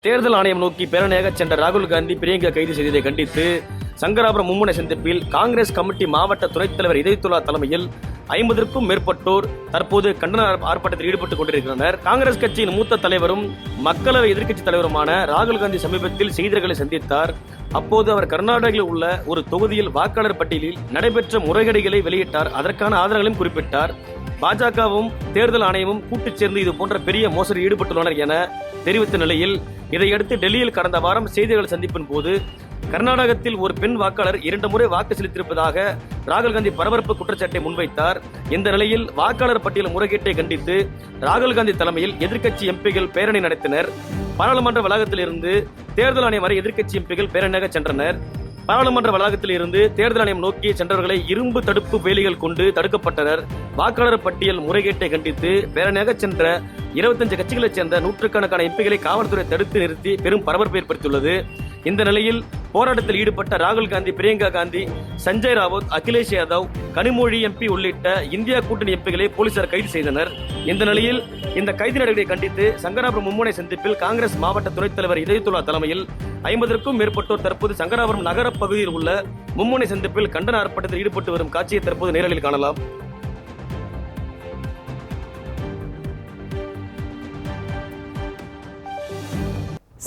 தேர்தல் ஆணையம் நோக்கி பேரணியாக சென்ற ராகுல் காந்தி பிரியங்கா கைது செய்ததை கண்டித்து சங்கராபுரம் மும்முனை சந்திப்பில் காங்கிரஸ் கமிட்டி மாவட்ட துணைத் தலைவர் இதயத்துல்லா தலைமையில் 50க்கும் மேற்பட்டோர் தற்போது கண்டன ஆர்ப்பாட்டத்தில் ஈடுபட்டுக் கொண்டிருக்கின்றனர். காங்கிரஸ் கட்சியின் மூத்த தலைவரும் மக்களவை எதிர்க்கட்சித் தலைவருமான ராகுல் காந்தி சமீபத்தில் செய்தியாளர்களை சந்தித்தார். அப்போது அவர் கர்நாடகாவில் உள்ள ஒரு தொகுதியில் வாக்காளர் பட்டியலில் நடைபெற்ற முறைகேடுகளை வெளியிட்டார். அதற்கான ஆதாரங்களையும் குறிப்பிட்டார். பாஜகவும் தேர்தல் ஆணையமும் கூட்டு சேர்ந்து இது போன்ற பெரிய மோசடியில் ஈடுபட்டுள்ளனர் என தெரிவித்த நிலையில் இதையடுத்து டெல்லியில் கடந்த வாரம் செய்தியாளர் சந்திப்பின் போது கர்நாடகத்தில் ஒரு பெண் வாக்காளர் 2 முறை வாக்கு செலுத்தியிருப்பதாக ராகுல் காந்தி பரபரப்பு குற்றச்சாட்டை முன்வைத்தார். இந்த நிலையில் வாக்காளர் பட்டியல் முறைகேட்டை கண்டித்து ராகுல் காந்தி தலைமையில் எதிர்க்கட்சி எம்பிகள் பேரணி நடத்தினர். பாராளுமன்ற வளாகத்தில் இருந்து தேர்தல் ஆணையம் வரை எதிர்க்கட்சி எம்பிகள் பேரணியாக சென்றனர். பாராளுமன்ற வளாகத்தில் இருந்து தேர்தல் ஆணையம் நோக்கி சென்றவர்களை இரும்பு தடுப்பு வேலிகள் கொண்டு தடுக்கப்பட்டனர். வாக்காளர் பட்டியல் முறைகேட்டை கண்டித்து பேரணியாக சென்ற 25 கட்சிகளைச் சேர்ந்த நூற்றுக்கணக்கான எம்பிகளை காவல்துறை தடுத்து நிறுத்தி பெரும் பரபரப்பை ஏற்படுத்தியுள்ளது. இந்த நிலையில் போராட்டத்தில் ஈடுபட்ட ராகுல் காந்தி, பிரியங்கா காந்தி, சஞ்சய் ராவத், அகிலேஷ் யாதவ், கனிமொழி எம்பி உள்ளிட்ட இந்தியா கூட்டணி எம்பிகளை போலீசார் கைது செய்தனர். இந்த நிலையில் இந்த கைது நடவடிக்கையை கண்டித்து சங்கராபுரம் மும்முனை சந்திப்பில் காங்கிரஸ் மாவட்ட துணைத் தலைவர் இதயத்துல்லா தலைமையில் 50க்கும் மேற்பட்டோர் தற்போது சங்கராபுரம் நகர பகுதியில் உள்ள மும்முனை சந்திப்பில் கண்டன ஆர்ப்பாட்டத்தில் ஈடுபட்டு வரும் காட்சியை தற்போது நேரலில் காணலாம்.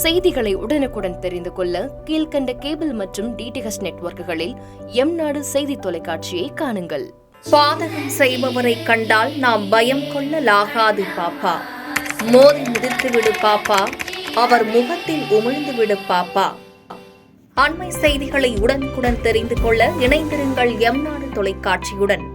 செய்திகளை உடனுக்குடன் தெரிந்து கொள்ள கீழ்கண்ட கேபிள் மற்றும் டிடிஎச் நெட்வொர்க்குகளில் எம்நாடு செய்தி தொலைக்காட்சியை காணுங்கள். பாதகம் செய்பவரை கண்டால் நாம் பயம் கொள்ளலாகாது பாப்பா. மோதி மிதித்துவிடு பாப்பா, அவர் முகத்தில் உமிழ்ந்துவிடு பாப்பா. அண்மை செய்திகளை உடனுக்குடன் தெரிந்து கொள்ள இணைந்திருங்கள் எம்நாடு தொலைக்காட்சியுடன்.